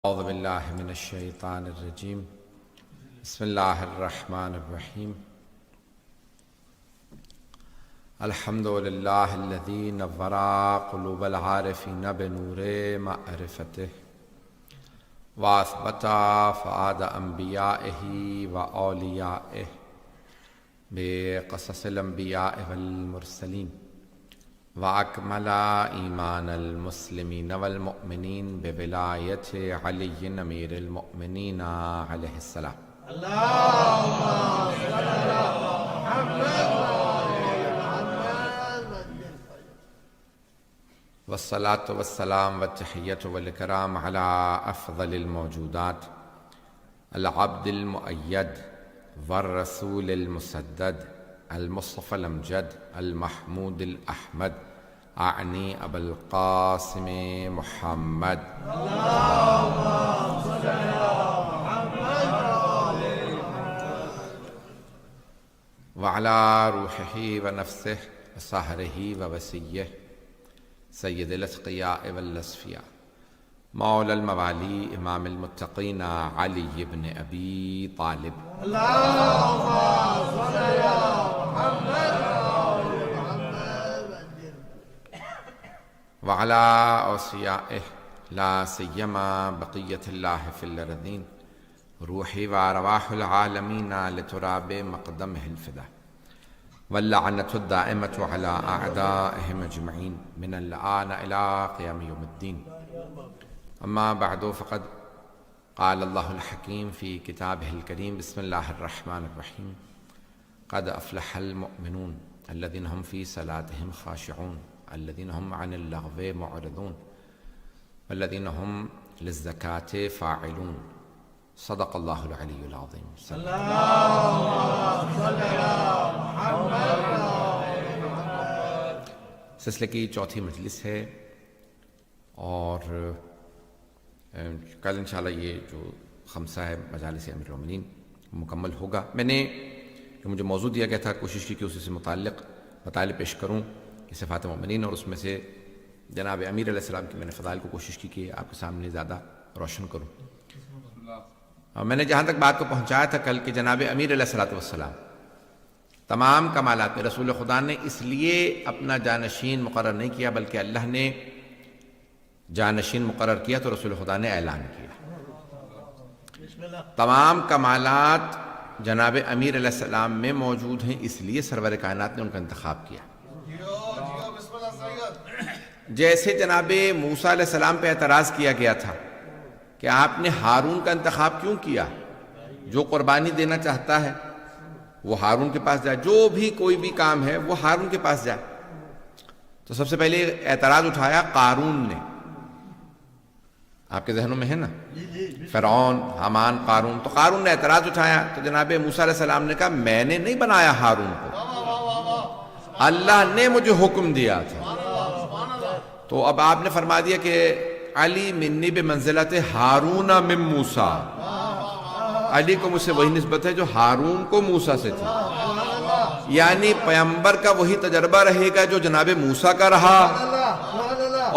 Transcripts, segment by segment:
اعوذ باللہ من الشیطان الرجیم بسم اللہ الرحمن الرحیم الحمد للہ الذی نور قلوب العارفین بنور معرفتہ واثبت فؤاد انبیائہ واولیائہ بقصص الانبیاء والمرسلین وَأَكْمَلَ إِيمَانَ الْمُسْلِمِينَ وَالْمُؤْمِنِينَ بِوِلَایَةِ عَلِيٍّ أَمِيرِ الْمُؤْمِنِينَ عَلَيْهِ السَّلَامُ اللهم صل على محمد والصلاة والسلام والتحية والإكرام على أفضل الموجودات العبد المؤيد والرسول المسدد المصطفى الأمجد المحمود الأحمد أعني أبا القاسم محمد اللهم صل على محمد وعلى روحه ونفسه وصهره ووسيه سيد الأتقياء والأصفياء مولى الموالي إمام المتقين علي بن أبي طالب اللهم صل على محمد وعلى أوصيائه لا سيما بقية الله في الأرضين روحي وأرواح العالمين لتراب مقدمه الفداء واللعنة الدائمة على أعدائهم أجمعين من الآن إلى قيام يوم الدين أما بعد فقد قال الله الحكيم في كتابه الكريم بسم الله الرحمن الرحيم قد أفلح المؤمنون الذين هم في صلاتهم خاشعون الذين هم عن اللغو معرضون والذين هم للزكاة فاعلون صدق الله العلي العظيم اللهم صل على محمد سلسلے کی چوتھی مجلس ہے اور کل انشاءاللہ یہ جو خمسہ ہے مجالس امیر المومنین مکمل ہوگا. میں نے مجھے موضوع دیا گیا تھا، کوشش کی کہ اسی سے متعلق مطالب پیش کروں کہ صفات مومنین، اور اس میں سے جناب امیر علیہ السلام کی میں نے فضائل کو کوشش کی کہ آپ کے سامنے زیادہ روشن کروں. اور میں نے جہاں تک بات کو پہنچایا تھا کل کہ جناب امیر علیہ السلام تمام کمالات میں رسول خدا نے اس لیے اپنا جانشین مقرر نہیں کیا، بلکہ اللہ نے جانشین مقرر کیا تو رسول خدا نے اعلان کیا. تمام کمالات جناب امیر علیہ السلام میں موجود ہیں، اس لیے سرور کائنات نے ان کا انتخاب کیا. جیسے جناب موسیٰ علیہ السلام پہ اعتراض کیا گیا تھا کہ آپ نے ہارون کا انتخاب کیوں کیا، جو قربانی دینا چاہتا ہے وہ ہارون کے پاس جائے، جو بھی کوئی بھی کام ہے وہ ہارون کے پاس جائے. تو سب سے پہلے اعتراض اٹھایا قارون نے، آپ کے ذہنوں میں ہے نا، فرعون، حامان، قارون. تو قارون نے اعتراض اٹھایا تو جناب موسیٰ علیہ السلام نے کہا میں نے نہیں بنایا ہارون کو، اللہ نے مجھے حکم دیا تھا. تو اب آپ نے فرما دیا کہ علی منی بمنزلت ہارون من موسیٰ، علی کو مجھ سے وہی نسبت ہے جو ہارون کو موسیٰ سے تھی. یعنی پیغمبر کا وہی تجربہ رہے گا جو جناب موسیٰ کا رہا،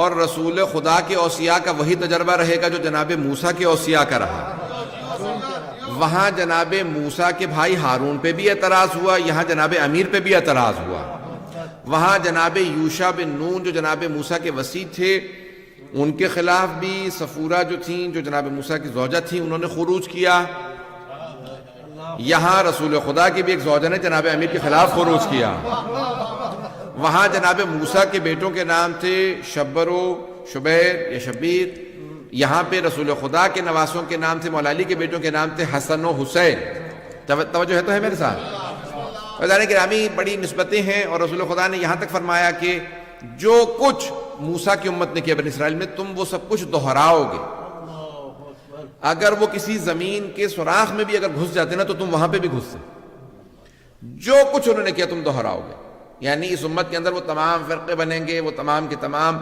اور رسول خدا کے اوصیاء کا وہی تجربہ رہے گا جو جناب موسیٰ کے اوصیاء کا رہا. وہاں جناب موسیٰ کے بھائی ہارون پہ بھی اعتراض ہوا، یہاں جناب امیر پہ بھی اعتراض ہوا. وہاں جناب یوشع بن نون جو جناب موسیٰ کے وصی تھے ان کے خلاف بھی صفورہ جو تھیں جو جناب موسیٰ کی زوجہ تھیں انہوں نے خروج کیا. یہاں رسول خدا کی بھی ایک زوجہ نے جناب امیر کے خلاف خروج کیا. وہاں جناب موسیٰ کے بیٹوں کے نام تھے شبر و شبیر یا شبیر، یہاں پہ رسول خدا کے نواسوں کے نام تھے، مولا علی کے بیٹوں کے نام تھے حسن و حسین. توجہ ہے تو ہے میرے ساتھ؟ وزارہ گرامی بڑی نسبتیں ہیں، اور رسول خدا نے یہاں تک فرمایا کہ جو کچھ موسیٰ کی امت نے کیا بنی اسرائیل میں تم وہ سب کچھ دہراؤ گے. اگر وہ کسی زمین کے سوراخ میں بھی اگر گھس جاتے نا تو تم وہاں پہ بھی گھستے. جو کچھ انہوں نے کیا تم دہراؤ گے. یعنی اس امت کے اندر وہ تمام فرقے بنیں گے، وہ تمام کے تمام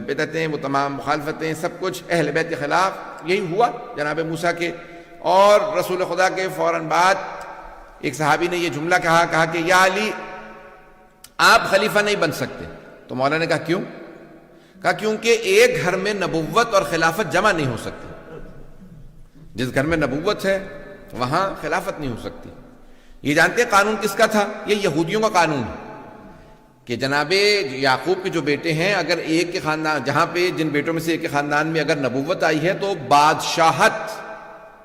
بدعتیں، وہ تمام مخالفتیں، سب کچھ اہل بیت کے خلاف. یہی ہوا جناب موسیٰ کے. اور رسول خدا کے فوراً بعد ایک صحابی نے یہ جملہ کہا کہ یا علی آپ خلیفہ نہیں بن سکتے. تو مولا نے کہا کیوں؟ کہا کیونکہ ایک گھر میں نبوت اور خلافت جمع نہیں ہو سکتی. جس گھر میں نبوت ہے وہاں خلافت نہیں ہو سکتی. یہ جانتے ہیں قانون کس کا تھا؟ یہ یہودیوں کا قانون ہے کہ جناب یعقوب کے جو بیٹے ہیں، اگر ایک کے خاندان، جہاں پہ جن بیٹوں میں سے ایک کے خاندان میں اگر نبوت آئی ہے تو بادشاہت،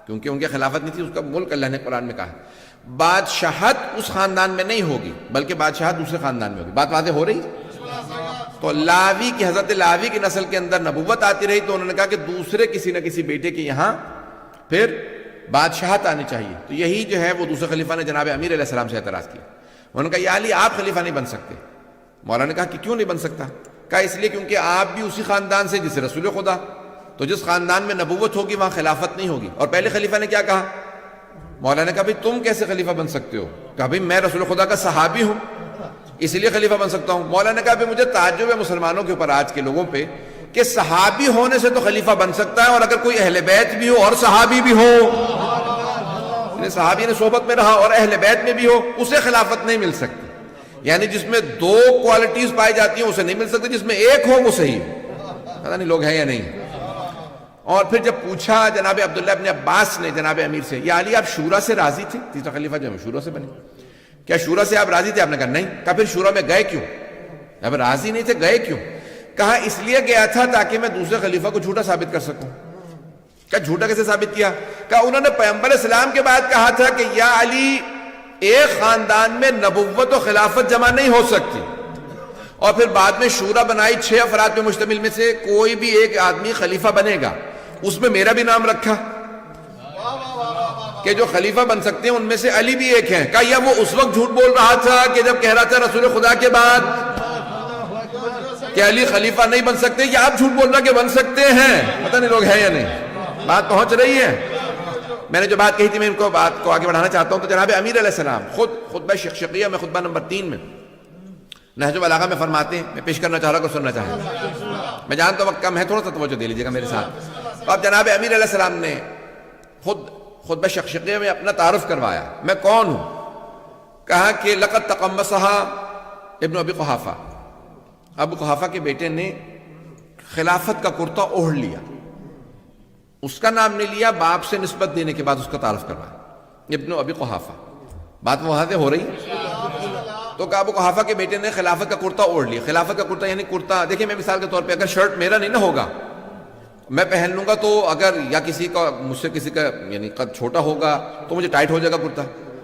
کیونکہ ان کی خلافت نہیں تھی، اس کا ملک اللہ نے قرآن میں کہا، بادشاہت اس خاندان میں نہیں ہوگی بلکہ بادشاہت دوسرے خاندان میں ہوگی. بات واضح ہو رہی؟ تو لاوی کی، حضرت لاوی کی نسل کے اندر نبوت آتی رہی تو انہوں نے کہا کہ دوسرے کسی نہ کسی بیٹے کے یہاں پھر بادشاہت آنی چاہیے. تو یہی جو ہے وہ دوسرے خلیفہ نے جناب امیر علیہ السلام سے اعتراض کیا. انہوں نے کہا یا علی آپ خلیفہ نہیں بن سکتے. مولا نے کہا کہ کیوں نہیں بن سکتا؟ کہا اس لیے کیونکہ آپ بھی اسی خاندان سے جس رسول خدا، تو جس خاندان میں نبوت ہوگی وہاں خلافت نہیں ہوگی. اور پہلے خلیفہ نے کیا کہا؟ مولا نے کہا بھئی تم کیسے خلیفہ بن سکتے ہو؟ کہا بھئی میں رسول خدا کا صحابی ہوں اس لیے خلیفہ بن سکتا ہوں. مولا نے کہا بھئی مجھے تعجب ہے مسلمانوں کے اوپر، آج کے لوگوں پہ، کہ صحابی ہونے سے تو خلیفہ بن سکتا ہے اور اگر کوئی اہل بیت بھی ہو اور صحابی بھی ہو، صحابی نے صحبت میں رہا اور اہل بیت میں بھی ہو، اسے خلافت نہیں مل سکتی. یعنی جس میں دو کوالٹیز پائی جاتی ہیں اسے نہیں مل سکتی، جس میں ایک ہو وہ صحیح. پتہ نہیں لوگ ہیں یا نہیں. اور پھر جب پوچھا جناب عبداللہ ابن عباس نے جناب امیر سے، یا علی آپ شورا سے راضی تھے؟ تیسرا خلیفہ جو ہے شورا سے بنے. کیا شورا سے آپ راضی تھے؟ آپ نے کہا نہیں. کہا پھر شورا میں گئے کیوں؟ اب راضی نہیں تھے گئے کیوں؟ کہا اس لیے گیا تھا تاکہ میں دوسرے خلیفہ کو جھوٹا ثابت کر سکوں. کہا جھوٹا کیسے ثابت کیا؟ کہا انہوں نے پیغمبر اسلام کے بعد کہا تھا کہ یا علی ایک خاندان میں نبوت و خلافت جمع نہیں ہو سکتی، اور پھر بعد میں شورا بنائی 6 افراد پہ مشتمل، میں سے کوئی بھی ایک آدمی خلیفہ بنے گا، اس میں میرا بھی نام رکھا کہ جو خلیفہ بن سکتے ہیں ان میں سے علی بھی ایک ہیں. کہا یا وہ اس وقت جھوٹ بول رہا تھا کہ جب کہہ رہا تھا رسول خدا کے بعد کہ علی خلیفہ نہیں بن سکتے، یا آپ جھوٹ بول رہا کہ بن سکتے ہیں؟ پتہ نہیں لوگ ہیں یا نہیں. بات پہنچ رہی ہے؟ میں نے جو بات کہی تھی میں ان کو بات کو آگے بڑھانا چاہتا ہوں. تو جناب امیر علیہ السلام خود خطبہ شقشقیہ میں، خطبہ نمبر 3 میں، نہج البلاغہ میں فرماتے ہیں، میں پیش کرنا چاہ رہا ہوں، سننا چاہیں. میں جانتا ہوں وقت کم ہے، تھوڑا سا توجہ دے لیجیے گا میرے ساتھ. تو اب جناب امیر علیہ السلام نے خود خطبہ شقشقیہ میں اپنا تعارف کروایا، میں کون ہوں. کہا کہ لقد تقمصہا ابن ابی قحافہ، ابو قحافہ کے بیٹے نے خلافت کا کرتا اوڑھ لیا. اس کا نام نہیں لیا، باپ سے نسبت دینے کے بعد اس کا تعارف کروایا، ابن ابی قحافہ. بات وہاں سے ہو رہی ہے. تو کہا ابو قحافہ کے بیٹے نے خلافت کا کرتا اوڑھ لیا. خلافت کا کرتا یعنی کرتا، دیکھیں میں مثال کے طور پہ اگر شرٹ میرا نہیں نہ ہوگا، میں پہن لوں گا، تو اگر یا کسی کا مجھ سے کسی کا یعنی قد چھوٹا ہوگا تو مجھے ٹائٹ ہو جائے گا کرتا،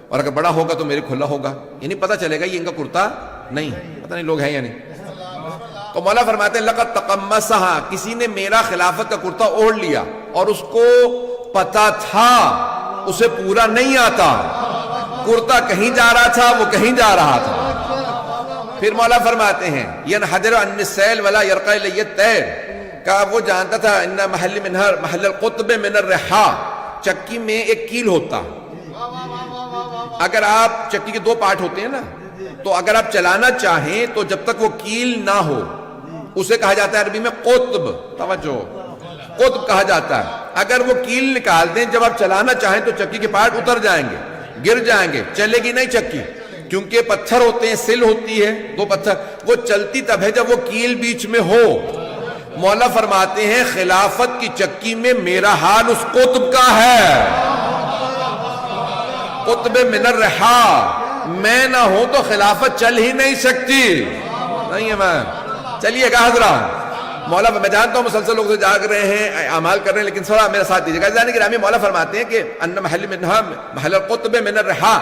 اور اگر بڑا ہوگا تو میرے کھلا ہوگا، یعنی پتہ چلے گا یہ ان کا کرتا نہیں ہے. پتہ نہیں لوگ ہیں یا نہیں. تو مولا فرماتے ہیں لقد تقمصہا، کسی نے میرا خلافت کا کرتا اوڑھ لیا اور اس کو پتہ تھا اسے پورا نہیں آتا، کرتا کہیں جا رہا تھا، وہ کہیں جا رہا تھا. پھر مولا فرماتے ہیں ینحدر عن السیل ولا یرقى الی الطیر، کہا وہ جانتا تھا ان محل منہر محل القطب من الرحا، چکی میں ایک کیل ہوتا. اگر آپ چکی کے 2 پارٹ ہوتے ہیں نا، تو اگر آپ چلانا چاہیں تو جب تک وہ کیل نہ ہو اسے کہا جاتا ہے عربی میں قطب. توجہ، قطب کہا جاتا ہے. اگر وہ کیل نکال دیں جب آپ چلانا چاہیں تو چکی کے پارٹ اتر جائیں گے، گر جائیں گے، چلے گی نہیں چکی، کیونکہ پتھر ہوتے ہیں، سل ہوتی ہے 2 پتھر، وہ چلتی تب ہے جب وہ کیل بیچ میں ہو. مولا فرماتے ہیں خلافت کی چکی میں میرا حال اس قطب کا ہے، قطب من الرحا. میں نہ ہوں تو خلافت چل ہی نہیں سکتی. نہیں ہے میں چلیے گا حضرات. مولا میں جانتا ہوں مسلسل لوگ سے جاگ رہے ہیں، اعمال کر رہے ہیں، لیکن تھوڑا میرا ساتھ دیجیے گا. یعنی گرامی مولا فرماتے ہیں کہ ان محل منہا محل القطب من الرحا،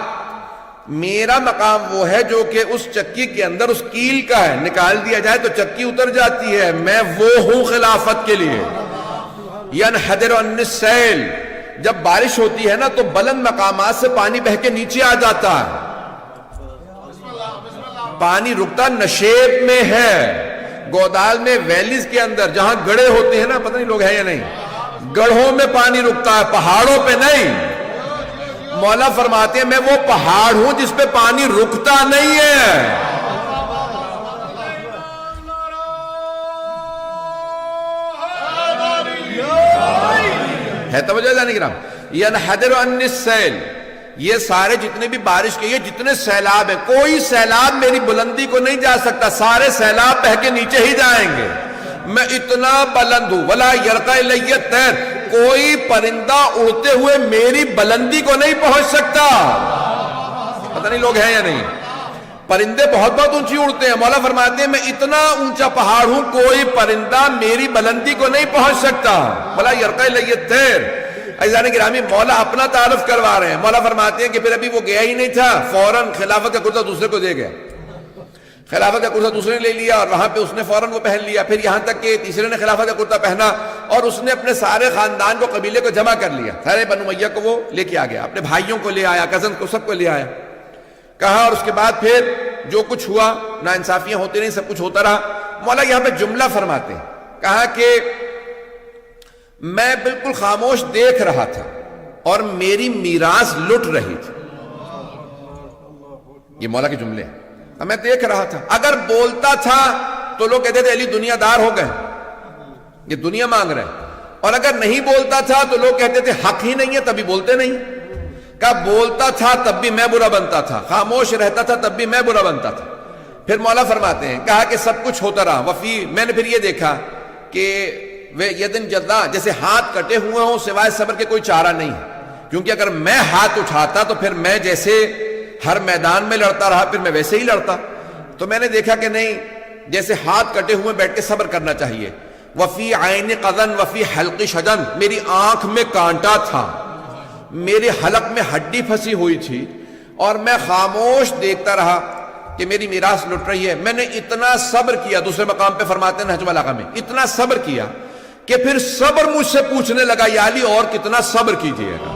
میرا مقام وہ ہے جو کہ اس چکی کے اندر اس کیل کا ہے، نکال دیا جائے تو چکی اتر جاتی ہے. میں وہ ہوں خلافت کے لیے. ینحدر عن السیل، جب بارش ہوتی ہے نا تو بلند مقامات سے پانی بہہ کے نیچے آ جاتا ہے، پانی رکتا نشیب میں ہے، گودال میں ویلیز کے اندر جہاں گڑھے ہوتے ہیں نا، پتہ نہیں لوگ ہیں یا نہیں، گڑھوں میں پانی رکتا ہے، پہاڑوں پہ نہیں. مولا فرماتے ہیں میں وہ پہاڑ ہوں جس پہ پانی رکتا نہیں ہے. ہے توجہ جانے کرام. ینحدر عن السیل، یہ سارے جتنے بھی بارش کے یہ جتنے سیلاب ہیں، کوئی سیلاب میری بلندی کو نہیں جا سکتا، سارے سیلاب بہ کے نیچے ہی جائیں گے. میں اتنا بلند ہوں. ولا یرقى الی الطیر، کوئی پرندہ اڑتے ہوئے میری بلندی کو نہیں پہنچ سکتا. پتہ نہیں لوگ ہیں یا نہیں. پرندے بہت بہت اونچی اڑتے ہیں. مولا فرماتے ہیں میں اتنا اونچا پہاڑ ہوں, کوئی پرندہ میری بلندی کو نہیں پہنچ سکتا. بلا یرقی الی الطیر. عزیزان گرامی, مولا اپنا تعارف کروا رہے ہیں. مولا فرماتے ہیں کہ پھر ابھی وہ گیا ہی نہیں تھا, فوراً خلافت کا کرتا دوسرے کو دے گیا. خلافت کا کرتا دوسرے نے لے لیا اور وہاں پہ اس نے فوراً وہ پہن لیا. پھر یہاں تک کہ تیسرے نے خلافت کا کرتا پہنا اور اس نے اپنے سارے خاندان کو, قبیلے کو جمع کر لیا. سارے بنو امیہ کو وہ لے کے آ گیا, اپنے بھائیوں کو لے آیا, کزن کو, سب کو لے آیا. کہا اور اس کے بعد پھر جو کچھ ہوا, ناانصافیاں ہوتی رہیں, سب کچھ ہوتا رہا. مولا یہاں پہ جملہ فرماتے ہیں, کہا کہ میں بالکل خاموش دیکھ رہا تھا اور میری میراث لٹ رہی تھی. یہ مولا کے جملے ہیں. میں دیکھ رہا تھا, اگر بولتا تھا تو لوگ کہتے تھے علی دنیا دار ہو گئے, یہ دنیا مانگ رہے ہیں. اور اگر نہیں بولتا تھا تو لوگ کہتے تھے حق ہی نہیں ہے, تبھی بولتے نہیں. کہا بولتا تھا تب بھی میں برا بنتا تھا, خاموش رہتا تھا تب بھی میں برا بنتا تھا. پھر مولا فرماتے ہیں, کہا کہ سب کچھ ہوتا رہا. وفی, میں نے پھر یہ دیکھا کہ یدن جدا, جیسے ہاتھ کٹے ہوئے ہوں, سوائے صبر کے کوئی چارہ نہیں ہے. کیونکہ اگر میں ہاتھ اٹھاتا تو پھر میں جیسے ہر میدان میں لڑتا رہا, پھر میں ویسے ہی لڑتا. تو میں نے دیکھا کہ نہیں, جیسے ہاتھ کٹے ہوئے بیٹھ کے صبر کرنا چاہیے. وفی عین قذن وفی حلق شجن, میری آنکھ میں کانٹا تھا, میرے حلق میں ہڈی پھنسی ہوئی تھی, اور میں خاموش دیکھتا رہا کہ میری میراث لٹ رہی ہے. میں نے اتنا صبر کیا, دوسرے مقام پہ فرماتے ہیں نہج البلاغہ میں, اتنا صبر کیا کہ پھر صبر مجھ سے پوچھنے لگا, یا علی اور کتنا صبر کیجئے گا.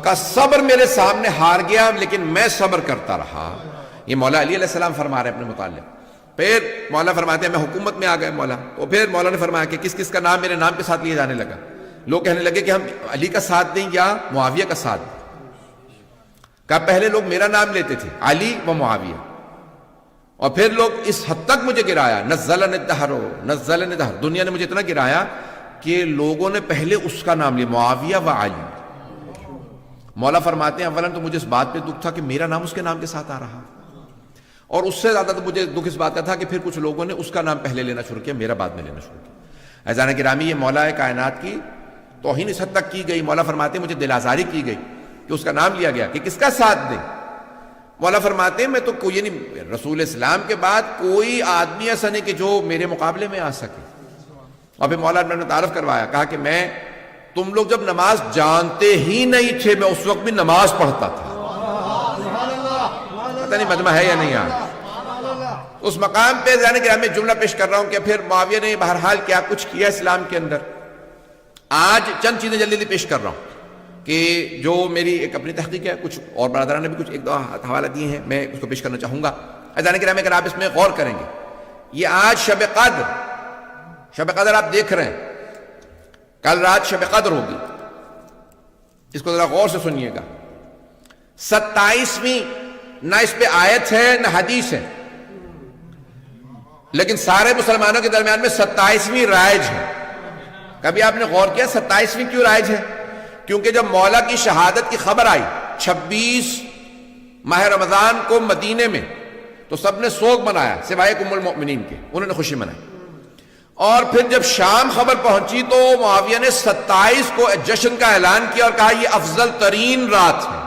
کا صبر میرے سامنے ہار گیا, لیکن میں صبر کرتا رہا. یہ مولا علی علیہ السلام فرما رہے ہیں اپنے متعلق. پھر مولا فرماتے ہیں میں حکومت میں آ گئے مولا. تو پھر مولا نے فرمایا کہ کس کس کا نام میرے نام کے ساتھ لیا جانے لگا. لوگ کہنے لگے کہ ہم علی کا ساتھ دیں یا معاویہ کا ساتھ دیں. کہا پہلے لوگ میرا نام لیتے تھے, علی و معاویہ, اور پھر لوگ اس حد تک مجھے گرایا, نزلن الدہر نزلن الدہر, دنیا نے مجھے اتنا گرایا کہ لوگوں نے پہلے اس کا نام لیا, معاویہ و علی. مولا فرماتے ہیں اولاً تو مجھے اس بات پہ دکھ تھا کہ میرا نام اس کے نام کے ساتھ آ رہا, اور اس سے زیادہ تو مجھے دکھ اس بات کا تھا کہ پھر کچھ لوگوں نے اس کا نام پہلے لینا شروع کیا, میرا بعد میں لینا شروع کیا. اذان گرامی, یہ مولا کائنات کی توہین اس حد تک کی گئی. مولا فرماتے ہیں مجھے دل آزاری کی گئی کہ اس کا نام لیا گیا کہ کس کا ساتھ دیں. مولا فرماتے ہیں میں تو کوئی نہیں, رسول اسلام کے بعد کوئی آدمی ایسا نہیں کہ جو میرے مقابلے میں آ سکے. اور پھر مولا نے تعارف کروایا, کہا کہ میں, تم لوگ جب نماز جانتے ہی نہیں تھے, میں اس وقت بھی نماز پڑھتا تھا. پتہ نہیں مجمع ہے یا نہیں آج. اس مقام پہ جانے کے میں جملہ پیش کر رہا ہوں کہ پھر معاویہ نے بہرحال کیا کچھ کیا اسلام کے اندر. آج چند چیزیں جلدی پیش کر رہا ہوں کہ جو میری ایک اپنی تحقیق ہے, کچھ اور برادران نے بھی کچھ ایک دو حوالہ دیے ہیں, میں اس کو پیش کرنا چاہوں گا. اذان کرام اگر آپ اس میں غور کریں گے, یہ آج شب قدر, شب قدر آپ دیکھ رہے ہیں, کل رات شب قدر ہوگی. اس کو ذرا غور سے سنیے گا. 27ویں, نہ اس پہ آیت ہے نہ حدیث ہے, لیکن سارے مسلمانوں کے درمیان میں 27ویں رائج ہے. کبھی آپ نے غور کیا 27ویں کیوں رائج ہے؟ کیونکہ جب مولا کی شہادت کی خبر آئی 26 ماہ رمضان کو مدینے میں, تو سب نے سوگ منایا سوائے ام المؤمنین کے, انہوں نے خوشی منائی. اور پھر جب شام خبر پہنچی تو معاویہ نے 27 کو جشن کا اعلان کیا اور کہا یہ افضل ترین رات ہے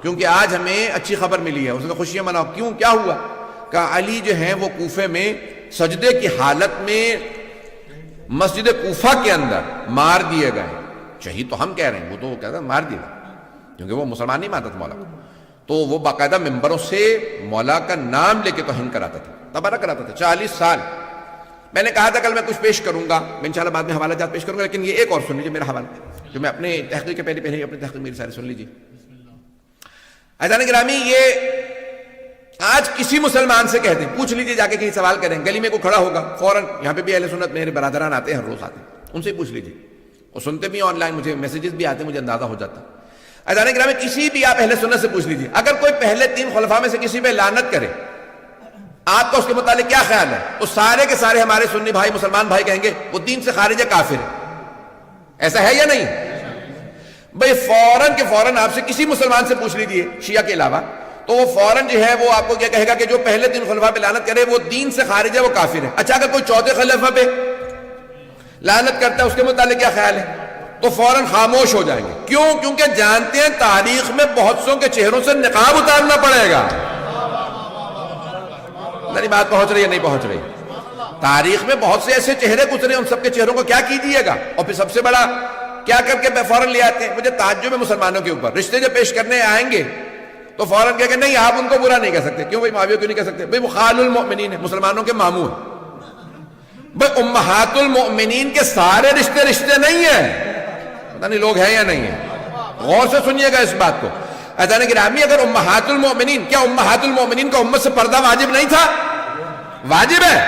کیونکہ آج ہمیں اچھی خبر ملی ہے. اس نے خوشیاں مناؤ. کیوں, کیا ہوا؟ کہا علی جو ہیں وہ کوفے میں سجدے کی حالت میں مسجد کوفہ کے اندر مار دیے گئے. شہید تو ہم کہہ رہے ہیں, وہ تو کہتا مار دیے گئے کیونکہ وہ مسلمان نہیں مانتا تھا مولا کو. تو وہ باقاعدہ ممبروں سے مولا کا نام لے کے توہین کراتا تھا, تبرک کراتا تھا 40 سال. میں نے کہا تھا کل میں کچھ پیش کروں گا, میں انشاءاللہ بعد میں حوالہ جات پیش کروں گا, لیکن یہ ایک اور سن لیجیے میرا حوالہ جو میں اپنے تحقیق کے پہلے اپنی تحقیق میری ساری سن لیجیے. عزیزان گرامی, یہ آج کسی مسلمان سے کہہ دیں, پوچھ لیجیے جا کے کہیں سوال کریں, گلی میں کوئی کھڑا ہوگا فوراً, یہاں پہ بھی اہل سنت میرے برادران آتے ہیں, ہر روز آتے ہیں, ان سے پوچھ لیجیے. اور سنتے بھی آن لائن, مجھے میسیجز بھی آتے ہیں, مجھے اندازہ ہو جاتا. عزیزان گرامی, کسی بھی آپ اہل سنت سے پوچھ لیجیے, اگر کوئی پہلے 3 خلفاء میں سے کسی پہ لعنت کرے, آپ کا اس کے متعلق کیا خیال ہے؟ تو سارے کے سارے ہمارے سنی بھائی مسلمان بھائی کہیں گے وہ دین سے خارج ہے, کافر ہے. ایسا ہے یا نہیں بھئی؟ فوراً کے فوراً آپ سے کسی مسلمان سے پوچھ لیجیے شیعہ کے علاوہ, تو وہ فوراً جو ہے وہ آپ کو کیا کہے گا کہ جو پہلے 3 خلفاء پہ لعنت کرے وہ دین سے خارج ہے, وہ کافر ہے. اچھا اگر کوئی چوتھے خلیفہ پہ, لعنت کرتا ہے اس کے متعلق کیا خیال ہے؟ تو فوراً خاموش ہو جائیں گے. کیوں؟ کیونکہ جانتے ہیں تاریخ میں بہت سوں کے چہروں سے نقاب اتارنا پڑے گا. میری بات پہنچ رہی ہے نہیں پہنچ رہی؟ تاریخ میں بہت سے ایسے چہرے گزرے، ان سب کے چہروں کو کیا کیجیے گا؟ اور پھر سب سے بڑا کیا کر کے فوراً لے آتے ہیں. مجھے تعجب ہے مسلمانوں کے اوپر، رشتے جب پیش کرنے آئیں گے تو فوراً کہہ کہ نہیں آپ ان کو برا نہیں کہہ سکتے. کیوں بھائی؟ معاویہ کیوں نہیں کہہ سکتے؟ بھائی وہ خال المؤمنین ہے، مسلمانوں کے ماموں ہیں. بھائی امہات المؤمنین کے سارے رشتے نہیں ہیں. پتہ نہیں لوگ ہیں یا نہیں ہیں. غور سے سنیے گا اس بات کو. عزیزان گرامی، اگر امہات المؤمنین، کیا امہات المؤمنین کا امت سے پردہ واجب نہیں تھا؟ واجب ہے.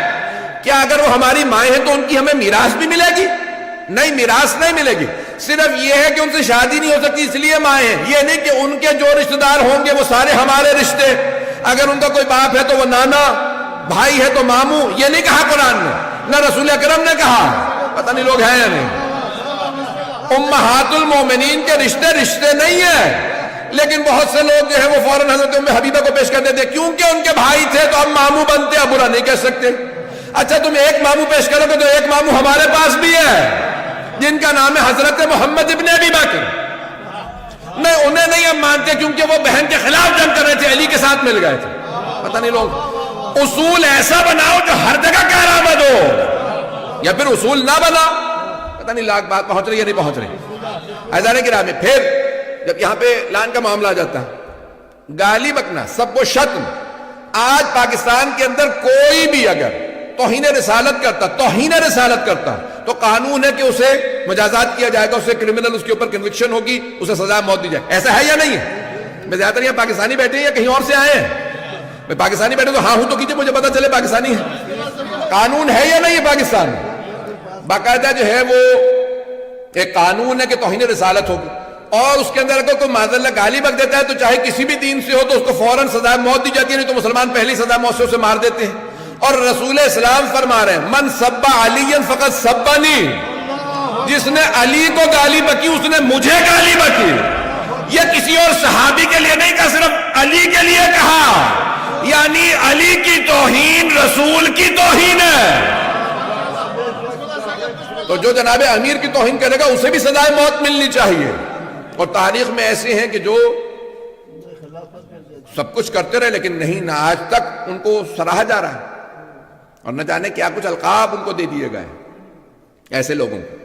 کیا اگر وہ ہماری مائیں ہیں تو ان کی ہمیں میراث بھی ملے گی؟ نہیں، میراث نہیں ملے گی. صرف یہ ہے کہ ان سے شادی نہیں ہو سکتی اس لیے مائیں ہیں. یہ نہیں کہ ان کے جو رشتہ دار ہوں گے وہ سارے ہمارے رشتے. اگر ان کا کوئی باپ ہے تو وہ نانا، بھائی ہے تو ماموں. یہ نہیں کہا قرآن نے، نہ رسول اکرم نے کہا. پتہ نہیں لوگ ہیں یا نہیں. امہات المومنین کے رشتے نہیں ہیں. لیکن بہت سے لوگ جو ہیں وہ فوراً حضرت ام حبیبہ کو پیش کر دیتے کیونکہ ان کے بھائی تھے تو اب ماموں بنتے، اب برا نہیں کہہ سکتے. اچھا تم ایک ماموں پیش کرو گے تو ایک ماموں ہمارے پاس بھی ہے جن کا نام ہے حضرت محمد ابن ابی بکر. نہیں، انہیں نہیں ہم مانتے کیونکہ وہ بہن کے خلاف جنگ کر رہے تھے، علی کے ساتھ مل گئے تھے. پتہ نہیں لوگ. اصول ایسا بناؤ جو ہر جگہ کارآمد ہو، یا پھر اصول نہ بنا. پتہ نہیں لاکھ بات پہنچ رہی ہے نہیں پہنچ رہی؟ عزیزان گرامی، پھر جب یہاں پہ لعن کا معاملہ آ جاتا ہے، گالی بکنا، سب و شتم. آج پاکستان کے اندر کوئی بھی اگر توہین رسالت کرتا تو قانون ہے کہ اسے مجازات کیا جائے گا، اسے کرمنل، اس کے اوپر کنوکشن ہوگی، اسے سزا موت دی جائے. ایسا ہے یا نہیں ہے؟ میں زیادہ تر یہاں پاکستانی بیٹھے ہیں یا کہیں اور سے آئے ہیں؟ میں پاکستانی بیٹھے تو ہاں ہوں تو کیجئے، مجھے پتا چلے پاکستانی ہے. قانون ہے یا نہیں ہے پاکستان میں؟ باقاعدہ جو ہے وہ ایک قانون ہے کہ توہین رسالت ہوگی، اور اس کے اندر اگر کوئی معذاللہ گالی بک دیتا ہے تو چاہے کسی بھی دین سے ہو تو اس کو فوراً سزا موت دی جاتی ہے. نہیں تو مسلمان پہلی سزا موت سے اسے مار دیتے ہیں. اور رسول اسلام فرما رہے ہیں من سب علی فقط سبنی، جس نے علی کو گالی بکی اس نے مجھے گالی بکی. یہ کسی اور صحابی کے لیے نہیں کہا، صرف علی کے لیے کہا. یعنی علی کی توہین رسول کی توہین ہے. تو جو جناب امیر کی توہین کرے گا اسے بھی سزائے موت ملنی چاہیے. اور تاریخ میں ایسے ہیں کہ جو سب کچھ کرتے رہے لیکن نہیں، نہ آج تک ان کو سراہا جا رہا ہے، اور نہ جانے کیا کچھ القاب ان کو دے دیے گئے ایسے لوگوں کو.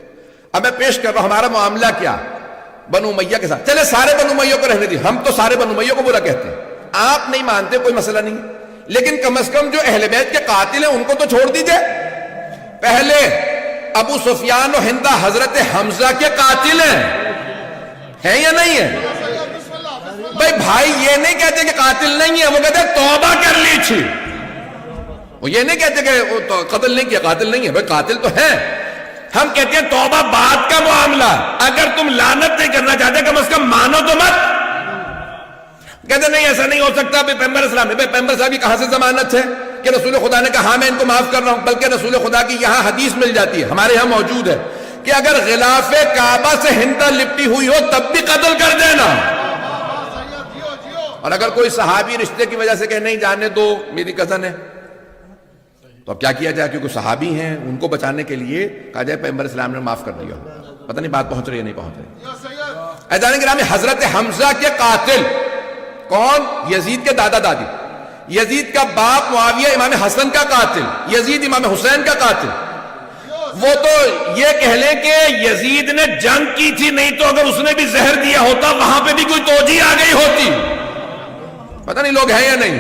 اب میں پیش کر رہا ہوں ہمارا معاملہ کیا بنو امیہ کے ساتھ. چلے سارے بنو امیہ کو رہنے دی، ہم تو سارے بنو امیہ کو برا کہتے ہیں. آپ نہیں مانتے کوئی مسئلہ نہیں، لیکن کم از کم جو اہل بیت کے قاتل ہیں ان کو تو چھوڑ دیجئے. پہلے ابو سفیان و ہندہ حضرت حمزہ کے قاتل ہیں یا نہیں ہیں؟ بھائی یہ نہیں کہتے کہ قاتل نہیں ہے، وہ کہتے ہیں توبہ کر لی تھی. وہ یہ نہیں کہتے کہ قتل نہیں کیا، قاتل نہیں ہے. بھائی قاتل تو ہے. ہم کہتے ہیں توبہ بعد کا معاملہ. اگر تم لعنت نہیں کرنا چاہتے کم از کم مانو تو مت. کہتے نہیں ایسا نہیں ہو سکتا. پیغمبر اسلام نے پیغمبر صاحب کی کہاں سے ضمانت ہے کہ رسول خدا نے کہا ہاں میں ان کو معاف کر رہا ہوں؟ بلکہ رسول خدا کی یہاں حدیث مل جاتی ہے، ہمارے یہاں موجود ہے کہ اگر غلاف کعبہ سے ہندہ لپٹی ہوئی ہو تب بھی قتل کر دینا. اور اگر کوئی صحابی رشتے کی وجہ سے کہ نہیں جانے دو میری کزن ہے تو اب کیا کیا جائے؟ کیونکہ صحابی ہیں، ان کو بچانے کے لیے کہا جائے پیغمبر اسلام نے معاف کر دیا. پتہ نہیں بات پہنچ رہی ہے نہیں پہنچ رہی؟ عزیزان گرامی، حضرت حمزہ کے قاتل کون؟ یزید کے دادا دادی. یزید کا باپ معاویہ امام حسن کا قاتل، یزید امام حسین کا قاتل. وہ تو یہ کہہ لیں کہ یزید نے جنگ کی تھی، نہیں تو اگر اس نے بھی زہر دیا ہوتا وہاں پہ بھی کوئی توجیہ آ گئی ہوتی. پتہ نہیں لوگ ہیں یا نہیں؟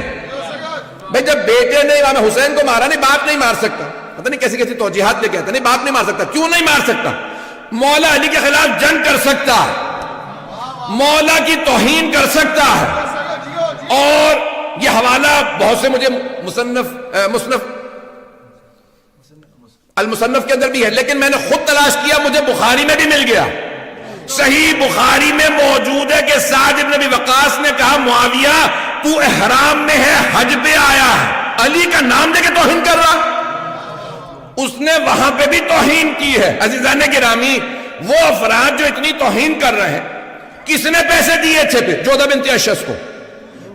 بھئی جب بیٹے نے امام حسین کو مارا، نہیں باپ نہیں مار سکتا. پتہ نہیں کیسی کیسی توجیہات لے کے آتے، نہیں باپ نہیں مار سکتا. کیوں نہیں مار سکتا؟ مولا علی کے خلاف جنگ کر سکتا ہے، مولا کی توہین کر سکتا ہے. اور یہ حوالہ بہت سے مجھے مصنف المصنف کے اندر بھی ہے، لیکن میں نے خود تلاش کیا، مجھے بخاری میں بھی مل گیا. صحیح بخاری میں موجود ہے کہ سعد بن ابی وقاص نے کہا معاویہ تو احرام میں ہے، حج پہ آیا ہے، علی کا نام لے کے توہین کر رہا. اس نے وہاں پہ بھی توہین کی ہے. عزیزان گرامی، وہ افراد جو اتنی توہین کر رہے ہیں، کس نے پیسے دیے تھے؟ پھر جودہ بنت اشعث کو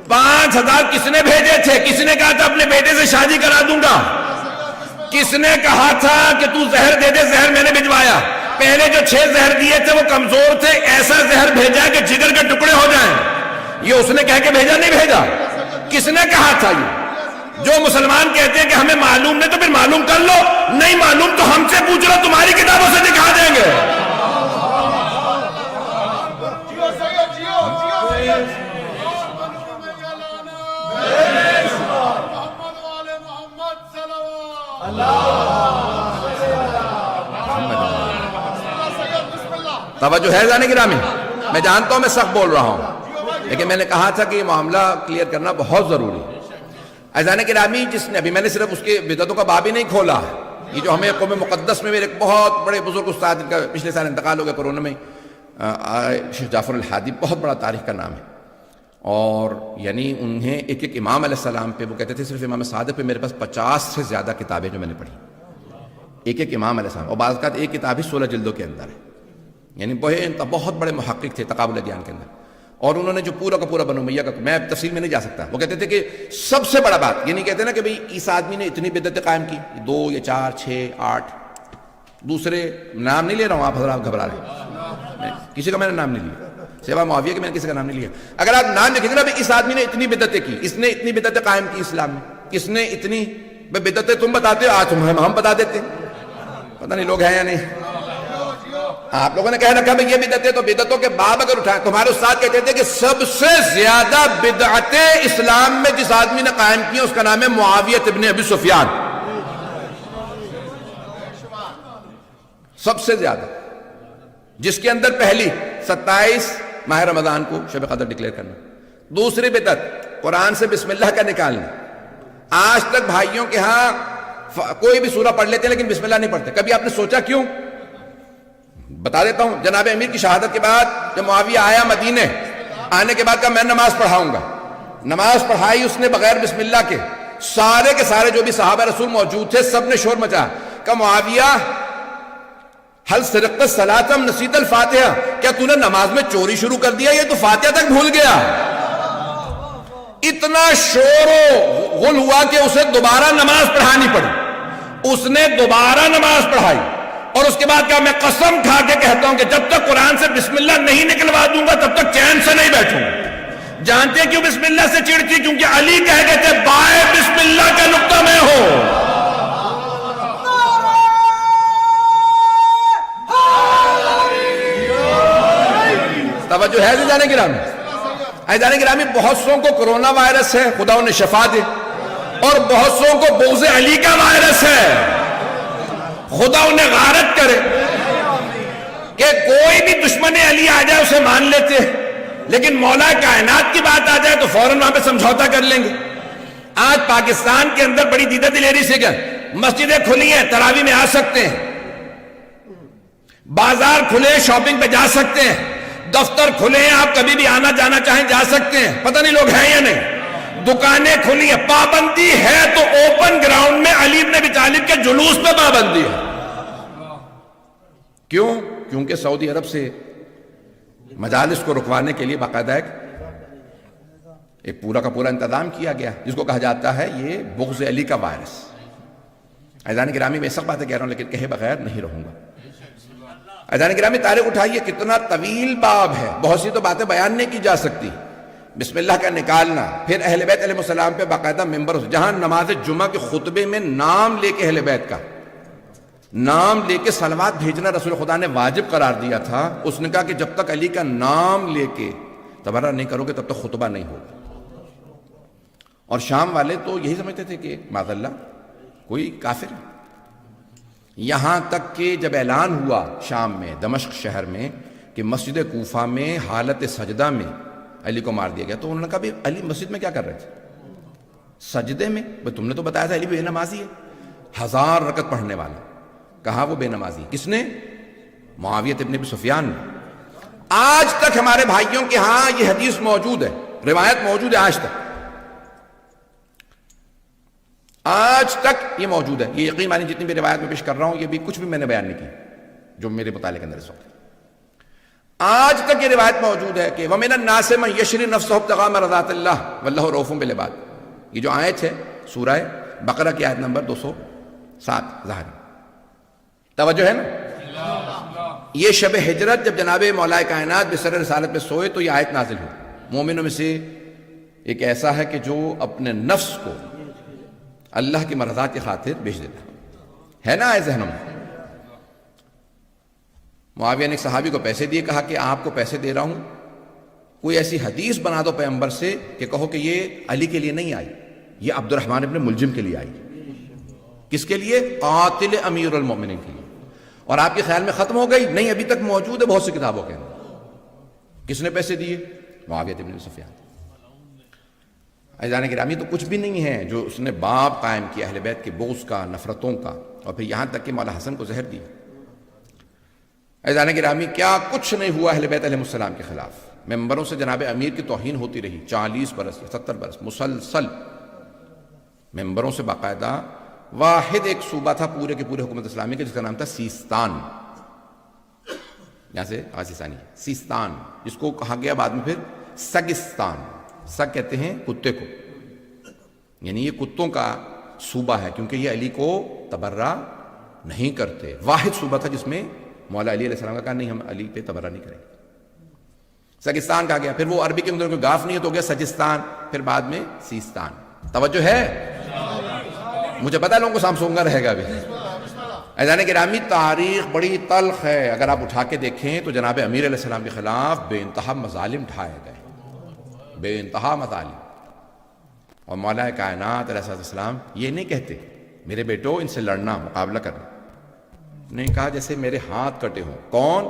5000 کس نے بھیجے تھے؟ کس نے کہا تھا اپنے بیٹے سے شادی کرا دوں گا؟ کس نے کہا تھا کہ تو زہر دے دے؟ زہر میں نے بھجوا پہلے جو 6 زہر دیے تھے وہ کمزور تھے، ایسا زہر بھیجا کہ جگر کے ٹکڑے ہو جائیں. یہ اس نے کہہ کے بھیجا نہیں بھیجا؟ کس نے کہا تھا؟ یہ جو مسلمان کہتے ہیں کہ ہمیں معلوم نہیں، تو پھر معلوم کر لو. نہیں معلوم تو ہم سے پوچھ لو، تمہاری کتابوں سے دکھا دیں گے. توجہ ہے جانے گرامی؟ میں جانتا ہوں میں سخت بول رہا ہوں، لیکن میں نے کہا تھا کہ یہ معاملہ کلیئر کرنا بہت ضروری ہے. ایزان گرامی، جس نے ابھی میں نے صرف اس کے بدعتوں کا باب ہی نہیں کھولا، یہ جو ہمیں قوم مقدس میں میرے ایک بہت بڑے بزرگ استاد، ان کا پچھلے سال انتقال ہو گیا کورونا میں، شیخ جعفر الحادی، بہت بڑا تاریخ کا نام ہے. اور یعنی انہیں ایک ایک امام علیہ السلام پہ وہ کہتے تھے، صرف امام صادق پہ میرے پاس 50 سے زیادہ کتابیں جو میں نے پڑھی، ایک ایک امام علیہ السلام، اور بعض اوقات ایک کتاب ہی 16 جلدوں کے اندر ہے. یعنی بہت بڑے محقق تھے تقابل ادیان کے اندر. اور انہوں نے جو پورا کا پورا بنو امیہ کا، میں تفصیل میں نہیں جا سکتا، وہ کہتے تھے کہ سب سے بڑا بات یہ نہیں کہتے نا کہ بھئی اس آدمی نے اتنی بدعتیں قائم کی، 2 یا 4 6 8، دوسرے نام نہیں لے رہا ہوں، آپ حضرات گھبرا رہے ہیں، کسی کا میں نے نام نہیں لیا سوا معاویہ کے، میں نے کسی کا نام نہیں لیا. اگر آپ نام لکھیں گے نا اس آدمی نے اتنی بدعتیں کی، اس نے اتنی بدعتیں قائم کی اسلام میں، کس نے اتنی بدعتیں تم بتاتے ہو، آج ہم بتا دیتے ہیں، پتہ نہیں لوگ ہیں یا نہیں. آپ لوگوں نے کہہ رکھا بھئی یہ بدعتیں، تو بدعتوں کے باب اگر اٹھائیں، تمہارے استاد کہتے تھے کہ سب سے زیادہ بدعتیں اسلام میں جس آدمی نے قائم کی اس کا نام ہے معاویہ ابن ابی سفیان. سب سے زیادہ، جس کے اندر پہلی 27 ماہ رمضان کو شب قدر ڈکلیئر کرنا. دوسری بدعت قرآن سے بسم اللہ کا نکالنا. آج تک بھائیوں کے ہاں کوئی بھی سورہ پڑھ لیتے ہیں لیکن بسم اللہ نہیں پڑھتے. کبھی آپ نے سوچا کیوں؟ بتا دیتا ہوں. جناب امیر کی شہادت کے بعد جب معاویہ آیا مدینے، آنے کے بعد کہا میں نماز پڑھاؤں گا. نماز پڑھائی اس نے بغیر بسم اللہ کے. سارے کے سارے جو بھی صحابہ رسول موجود تھے سب نے شور مچا. کہا معاویہ حل سرقت الصلاۃ ام نسیت الفاتحہ، کیا تو نے نماز میں چوری شروع کر دیا، یہ تو فاتحہ تک بھول گیا. اتنا شور و غل ہوا کہ اسے دوبارہ نماز پڑھانی پڑی. اس نے دوبارہ نماز پڑھائی اور اس کے بعد کہا میں قسم کھا کے کہتا ہوں کہ جب تک قرآن سے بسم اللہ نہیں نکلوا دوں گا تب تک چین سے نہیں بیٹھوں گا. جانتے ہیں کیوں بسم اللہ سے چڑتی؟ کیونکہ علی کہہ گئے تھے بائے بسم اللہ کا نقطہ میں ہوں. توجہ ہے جانے گرامی؟ جانے گرامی، بہت سوں کو کرونا وائرس ہے، خدا انہیں شفا دے، اور بہت سوں کو بغض علی کا وائرس ہے، خدا انہیں غارت کرے. کہ کوئی بھی دشمن علی آ جائے اسے مان لیتے ہیں، لیکن مولا کائنات کی بات آ جائے تو فوراً وہاں پہ سمجھوتا کر لیں گے. آج پاکستان کے اندر بڑی دیدہ دلیری سے کہ مسجدیں کھلی ہیں، تراویح میں آ سکتے ہیں، بازار کھلے شاپنگ پہ جا سکتے ہیں، دفتر کھلے ہیں، آپ کبھی بھی آنا جانا چاہیں جا سکتے ہیں. پتہ نہیں لوگ ہیں یا نہیں. دکانیں کھلی ہیں. پابندی ہے تو اوپن گراؤنڈ میں علی ابن ابی طالب کے جلوس پہ پابندی ہے. کیوں؟ کیونکہ سعودی عرب سے مجالس کو رکوانے کے لیے باقاعدہ ایک پورا کا پورا انتظام کیا گیا، جس کو کہا جاتا ہے یہ بغض علی کا وائرس. عزیزان گرامی، میں سب باتیں کہہ رہا ہوں لیکن کہے بغیر نہیں رہوں گا. عزیزان گرامی، تاریخ اٹھائیے، کتنا طویل باب ہے، بہت سی تو باتیں بیان نہیں کی جا سکتی. بسم اللہ کا نکالنا، پھر اہل بیت علیہ السلام پہ باقاعدہ ممبر، جہاں نماز جمعہ کے خطبے میں نام لے کے اہل بیت کا نام لے کے صلوات بھیجنا رسول خدا نے واجب قرار دیا تھا. اس نے کہا کہ جب تک علی کا نام لے کے تبرہ نہیں کرو گے تب تک خطبہ نہیں ہوگا. اور شام والے تو یہی سمجھتے تھے کہ معاذ اللہ کوئی کافر ہے. یہاں تک کہ جب اعلان ہوا شام میں، دمشق شہر میں، کہ مسجد کوفہ میں حالت سجدہ میں علی کو مار دیا گیا، تو انہوں نے کہا بھی علی مسجد میں کیا کر رہے تھے؟ سجدے میں. تم نے تو بتایا تھا علی بے نمازی ہے، 1000 رکعت پڑھنے والا. کہا وہ بے نمازی. کس نے؟ معاویہ ابن ابی سفیان نے. آج تک ہمارے بھائیوں کے ہاں یہ حدیث موجود ہے، روایت موجود ہے، آج تک یہ موجود ہے. یہ یقین مانی جتنی بھی روایت میں پیش کر رہا ہوں یہ بھی کچھ بھی میں نے بیان نہیں کی جو میرے مطالعے کے اندر اس وقت. آج تک یہ روایت موجود ہے کہ وَمِنَ النَّاسِ مَن يَشْرِي نَفْسَهُ ابْتِغَاءَ مَرْضَاتِ اللَّهِ وَاللَّهُ رَءُوفٌ بِالْعِبَادِ. یہ جو آیت ہے سورہ بقرہ کی آیت نمبر 207 ظاہر. توجہ ہے نا؟ یہ شب ہجرت جب جناب مولا کائنات بسر رسالت میں سوئے تو یہ آیت نازل ہوئی. مومنوں میں سے ایک ایسا ہے کہ جو اپنے نفس کو اللہ کی مرضات کی خاطر بیچ دیتا ہے نا. آئے ذہنوں میں معاویہ نے ایک صحابی کو پیسے دیے, کہا کہ آپ کو پیسے دے رہا ہوں, کوئی ایسی حدیث بنا دو پیغمبر سے کہ کہو کہ یہ علی کے لیے نہیں آئی, یہ عبد الرحمن ابن ملجم کے لیے آئی. کس کے لیے؟ قاتل امیر المومنین کے لیے. اور آپ کے خیال میں ختم ہو گئی؟ نہیں, ابھی تک موجود ہے بہت سی کتابوں کے اندر. کس نے پیسے دیے؟ معاویہ ابن سفیان. عزیزان گرامی, تو کچھ بھی نہیں ہے جو اس نے باب قائم کیا اہل بیت کے بغض کا, نفرتوں کا, اور پھر یہاں تک کہ مولا حسن کو زہر دیا. عزیزان گرامی, کیا کچھ نہیں ہوا اہل بیت علیہ السلام کے خلاف. ممبروں سے جناب امیر کی توہین ہوتی رہی 40 برس 70 برس مسلسل. ممبروں سے باقاعدہ واحد ایک صوبہ تھا پورے کے پورے حکومت اسلامی کے, جس کا نام تھا سیستان. یہاں سے آسیستانی سیستان, جس کو کہا گیا بعد میں پھر سگستان. سگ کہتے ہیں کتے کو, یعنی یہ کتوں کا صوبہ ہے, کیونکہ یہ علی کو تبرہ نہیں کرتے. واحد صوبہ تھا جس میں مولا علی علیہ السلام کا کہا نہیں, ہم علی پہ تبرہ نہیں کریں. سگستان کہا گیا. پھر وہ عربی کے اندر کوئی گاف نہیں ہے تو ہو گیا سجستان, پھر بعد میں سیستان. توجہ ہے؟ مجھے پتا ہے لوگوں کو سامسونگا رہے گا ابھی. عزیزان گرامی, تاریخ بڑی تلخ ہے. اگر آپ اٹھا کے دیکھیں تو جناب امیر علیہ السلام کے خلاف بے انتہا مظالم ڈھائے گئے, بے انتہا مظالم. اور مولا کائنات علیہ السلام یہ نہیں کہتے میرے بیٹو ان سے لڑنا, مقابلہ کرنا. نہیں کہا جیسے میرے ہاتھ کٹے ہوں. کون؟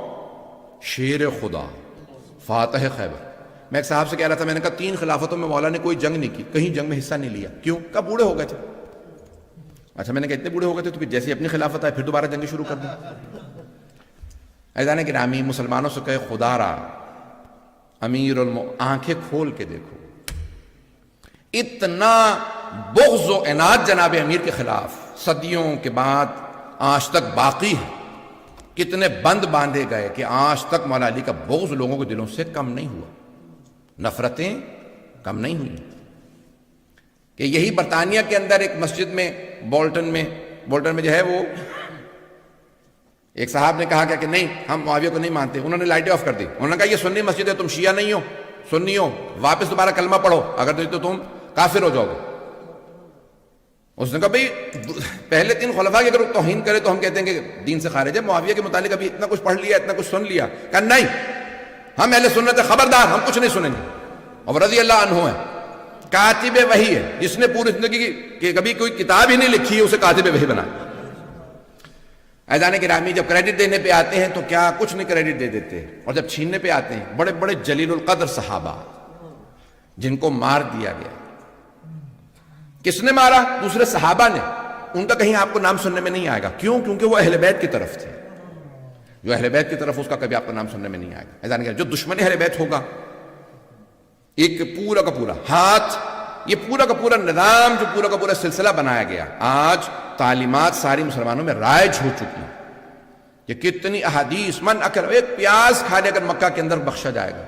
شیر خدا, فاتح خیبر. میں ایک صاحب سے کہہ رہا تھا, میں نے کہا 3 خلافتوں میں مولا نے کوئی جنگ نہیں کی, کہیں جنگ میں حصہ نہیں لیا. کیوں؟ کہا بوڑھے ہو گئے تھے. اچھا, میں نے کہا اتنے بوڑھے ہو گئے تھے تو پھر جیسے اپنی خلافت آئے پھر دوبارہ جنگیں شروع کر دیں. عزیزان گرامی, مسلمانوں سے کہے خدا را امیر آنکھیں کھول کے دیکھو, اتنا بغض و عناد جناب امیر کے خلاف صدیوں کے بعد آج تک باقی ہے. کتنے بند باندھے گئے کہ آج تک مولا علی کا بغض لوگوں کے دلوں سے کم نہیں ہوا, نفرتیں کم نہیں ہوئی. کہ یہی برطانیہ کے اندر ایک مسجد میں بولٹن میں جو ہے وہ ایک صاحب نے کہا کہ نہیں ہم معاویہ کو نہیں مانتے. انہوں نے لائٹیں آف کر دی. انہوں نے کہا یہ سنی مسجد ہے, تم شیعہ نہیں ہو, سنی ہو, واپس دوبارہ کلمہ پڑھو, اگر نہیں تو تم کافر ہو جاؤ گے. اس نے کہا بھئی پہلے 3 خلفاء کی اگر توہین کرے تو ہم کہتے ہیں کہ دین سے خارج ہے. معاویہ کے متعلق ابھی اتنا کچھ پڑھ لیا, اتنا کچھ سن لیا. کہا نہیں, ہم اہل سنت ہے, خبردار ہم کچھ نہیں سنیں گے. اور رضی اللہ عنہ ہے, کاتب وحی ہے, جس نے پوری زندگی کی کبھی کوئی کتاب ہی نہیں لکھی ہے اسے کاتب وحی بنایا. عزیزان گرامی, جب کریڈٹ دینے پہ آتے ہیں تو کیا کچھ نہیں کریڈٹ دے دیتے, اور جب چھیننے پہ آتے ہیں بڑے بڑے جلیل القدر صحابہ جن کو مار دیا گیا. کس نے مارا؟ دوسرے صحابہ نے. ان کا کہیں آپ کو نام سننے میں نہیں آئے گا. کیوں؟ کیونکہ وہ اہل بیت کی طرف تھے. جو اہل بیت کی طرف اس کا کبھی آپ کا نام سننے میں نہیں آئے گا. عزیزان گرامی, جو دشمن اہل بیت ہوگا, ایک پورا کا پورا ہاتھ, یہ پورا کا پورا نظام, جو پورا کا پورا سلسلہ بنایا گیا, آج تعلیمات ساری مسلمانوں میں رائج ہو چکی ہیں. یہ کتنی احادیث, من اکل, ایک پیاز کھا لے اگر مکہ کے اندر بخشا جائے گا.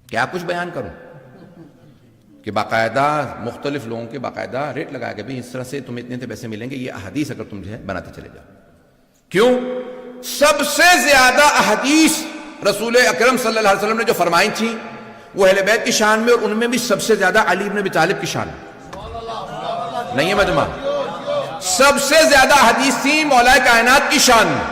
کیا کچھ بیان کروں کہ باقاعدہ مختلف لوگوں کے باقاعدہ ریٹ لگایا کہ بھئی اس طرح سے تمہیں اتنے پیسے ملیں گے, یہ احادیث اگر تم جو ہے بناتے چلے جاؤ. کیوں؟ سب سے زیادہ احادیث رسول اکرم صلی اللہ علیہ وسلم نے جو فرمائی تھی وہ اہل بیت کی شان میں, اور ان میں بھی سب سے زیادہ علی بن ابی طالب کی شان میں. نہیں ہے مجمع, سب سے زیادہ حدیث تھی مولا کائنات کی شان میں.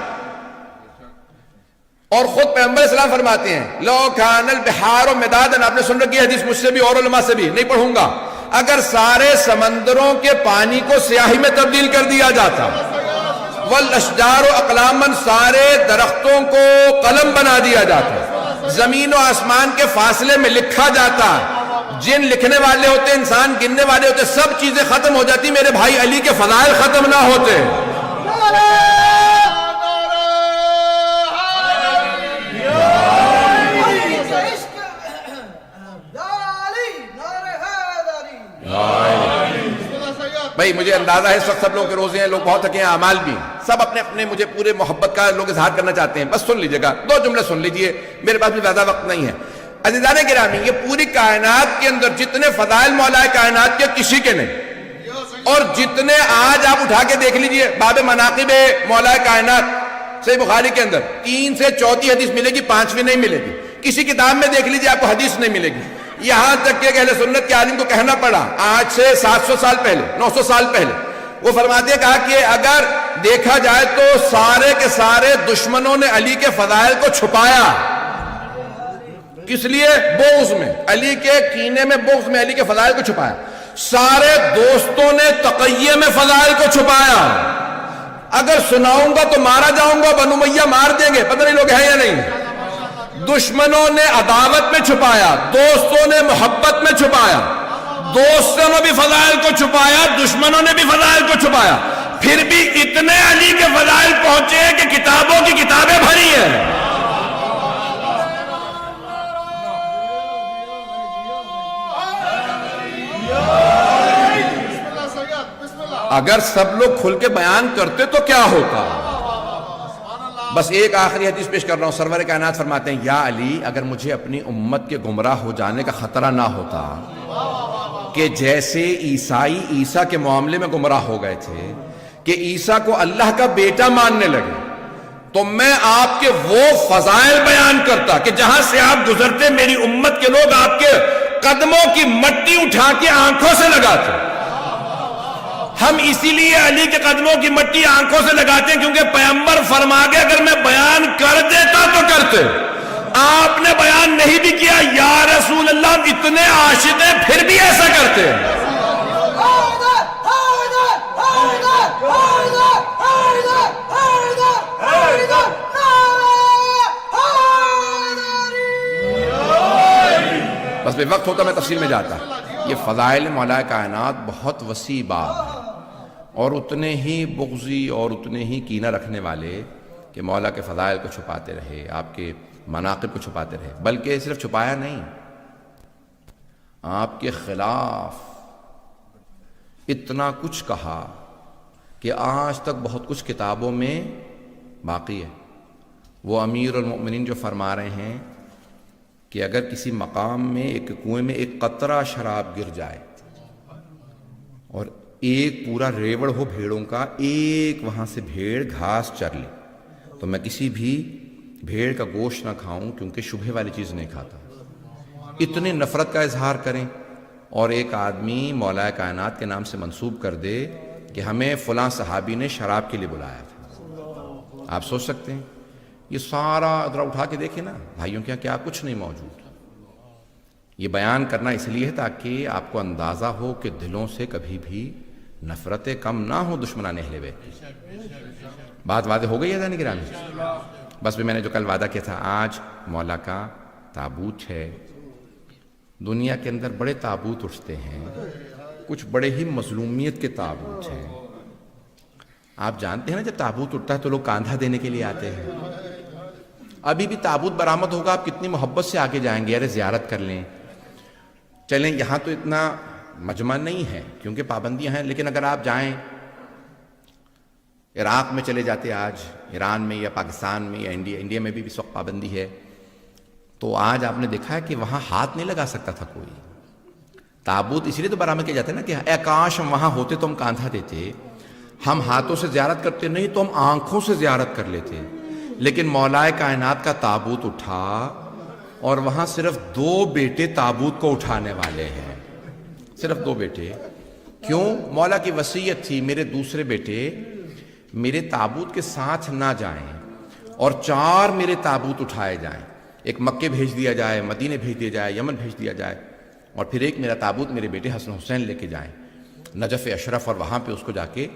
اور خود پیغمبر اسلام فرماتے ہیں لو کان البحار مدادا, آپ نے سن رکھی حدیث مجھ سے بھی اور علماء سے بھی, نہیں پڑھوں گا, اگر سارے سمندروں کے پانی کو سیاہی میں تبدیل کر دیا جاتا, والاشجار اقلاما, سارے درختوں کو قلم بنا دیا جاتا, زمین و آسمان کے فاصلے میں لکھا جاتا, جن لکھنے والے ہوتے, انسان گننے والے ہوتے, سب چیزیں ختم ہو جاتی, میرے بھائی علی کے فضائل ختم نہ ہوتے. بھائی مجھے اندازہ ہے اس وقت سب لوگوں کے روزے ہیں, لوگ بہت تھکے ہیں, اعمال بھی, سب اپنے اپنے مجھے پورے محبت کا لوگ اظہار کرنا چاہتے ہیں. بس سن لیجیے گا, 2 جملے سن لیجیے, میرے پاس بھی زیادہ وقت نہیں ہے. عزیزان گرامی, یہ پوری کائنات کے اندر جتنے فضائل مولا کائنات کے کسی کے نہیں, اور جتنے آج آپ اٹھا کے دیکھ لیجئے باب مناقب مولا کائنات, صحیح بخاری کے اندر 3 سے 4 حدیث ملے گی، 5ویں نہیں ملے گی. کسی کتاب میں دیکھ لیجیے آپ کو حدیث نہیں ملے گی. یہاں تک کہ اہل سنت کے عالم کو کہنا پڑا آج سے 700 سال پہلے، 900 سال پہلے، وہ فرماتے ہیں کہا کہ اگر دیکھا جائے تو سارے کے سارے دشمنوں نے علی کے فضائل کو چھپایا. کس لیے؟ بغض میں، علی کے کینے میں، بغض میں علی کے فضائل کو چھپایا. سارے دوستوں نے تقیے میں فضائل کو چھپایا. اگر سناؤں گا تو مارا جاؤں گا، بنو امیہ مار دیں گے، پتہ نہیں لوگ ہیں یا نہیں. دشمنوں نے عداوت میں چھپایا، دوستوں نے محبت میں چھپایا. دوستوں نے بھی فضائل کو چھپایا، دشمنوں نے بھی فضائل کو چھپایا. پھر بھی اتنے علی کے فضائل پہنچے کہ کتابوں کی کتابیں بھری ہیں. اگر سب لوگ کھل کے بیان کرتے تو کیا ہوتا. بس ایک آخری حدیث پیش کر رہا ہوں. سرور کائنات فرماتے ہیں یا علی اگر مجھے اپنی امت کے گمراہ ہو جانے کا خطرہ نہ ہوتا کہ جیسے عیسائی عیسیٰ کے معاملے میں گمراہ ہو گئے تھے کہ عیسیٰ کو اللہ کا بیٹا ماننے لگے، تو میں آپ کے وہ فضائل بیان کرتا کہ جہاں سے آپ گزرتے میری امت کے لوگ آپ کے قدموں کی مٹی اٹھا کے آنکھوں سے لگاتے. ہم اسی لیے علی کے قدموں کی مٹی آنکھوں سے لگاتے ہیں کیونکہ پیغمبر فرما گئے اگر میں بیان کر دیتا تو کرتے. آپ نے بیان نہیں بھی کیا، یا رسول اللہ ہم اتنے عاشق ہیں پھر بھی ایسا کرتے ہیں. بس بے وقت ہوتا میں تفصیل میں جاتا. یہ فضائل مولا کائنات بہت وسیع باب ہے، اور اتنے ہی بغضی اور اتنے ہی کینہ رکھنے والے کہ مولا کے فضائل کو چھپاتے رہے، آپ کے مناقب کو چھپاتے رہے. بلکہ صرف چھپایا نہیں، آپ کے خلاف اتنا کچھ کہا کہ آج تک بہت کچھ کتابوں میں باقی ہے. وہ امیر المؤمنین جو فرما رہے ہیں کہ اگر کسی مقام میں ایک کنویں میں ایک قطرہ شراب گر جائے اور ایک پورا ریوڑ ہو بھیڑوں کا، ایک وہاں سے بھیڑ گھاس چر لے، تو میں کسی بھی بھیڑ کا گوشت نہ کھاؤں کیونکہ شبہ والی چیز نہیں کھاتا. اتنی نفرت کا اظہار کریں اور ایک آدمی مولا کائنات کے نام سے منسوب کر دے کہ ہمیں فلاں صحابی نے شراب کے لیے بلایا تھا. آپ سوچ سکتے ہیں یہ سارا ذرا اٹھا کے دیکھیں نا بھائیوں کیا کیا کچھ نہیں موجود. یہ بیان کرنا اس لیے ہے تاکہ آپ کو اندازہ ہو کہ دلوں سے کبھی بھی نفرتیں کم نہ ہو دشمنان اہل بیت. بات واضح ہو گئی ہے ذہن گرامی؟ بس بھی میں نے جو کل وعدہ کیا تھا، آج مولا کا تابوت ہے. دنیا کے اندر بڑے تابوت اٹھتے ہیں، کچھ بڑے ہی مظلومیت کے تابوت ہیں. آپ جانتے ہیں نا جب تابوت اٹھتا ہے تو لوگ کاندھا دینے کے لیے آتے ہیں. ابھی بھی تابوت برآمد ہوگا، آپ کتنی محبت سے آگے جائیں گے، ارے زیارت کر لیں. چلیں یہاں تو اتنا مجمع نہیں ہے کیونکہ پابندیاں ہیں، لیکن اگر آپ جائیں عراق میں چلے جاتے، آج ایران میں یا پاکستان میں یا انڈیا میں بھی اس وقت پابندی ہے، تو آج آپ نے دیکھا ہے کہ وہاں ہاتھ نہیں لگا سکتا تھا کوئی. تابوت اس لیے تو برآمد کیا جاتا ہے نا کہ اے کاش ہم وہاں ہوتے تو ہم کاندھا دیتے. ہم ہاتھوں سے زیارت کرتے نہیں تو ہم آنکھوں سے زیارت کر لیتے. لیکن مولا کائنات کا تابوت اٹھا اور وہاں صرف 2 بیٹے تابوت کو اٹھانے والے ہیں، صرف 2 بیٹے. کیوں؟ مولا کی وصیت تھی میرے دوسرے بیٹے میرے تابوت کے ساتھ نہ جائیں اور 4 میرے تابوت اٹھائے جائیں. ایک مکے بھیج دیا جائے، مدینے بھیج دیا جائے، یمن بھیج دیا جائے، اور پھر ایک میرا تابوت میرے بیٹے حسن حسین لے کے جائیں نجف اشرف، اور وہاں پہ اس کو جا کے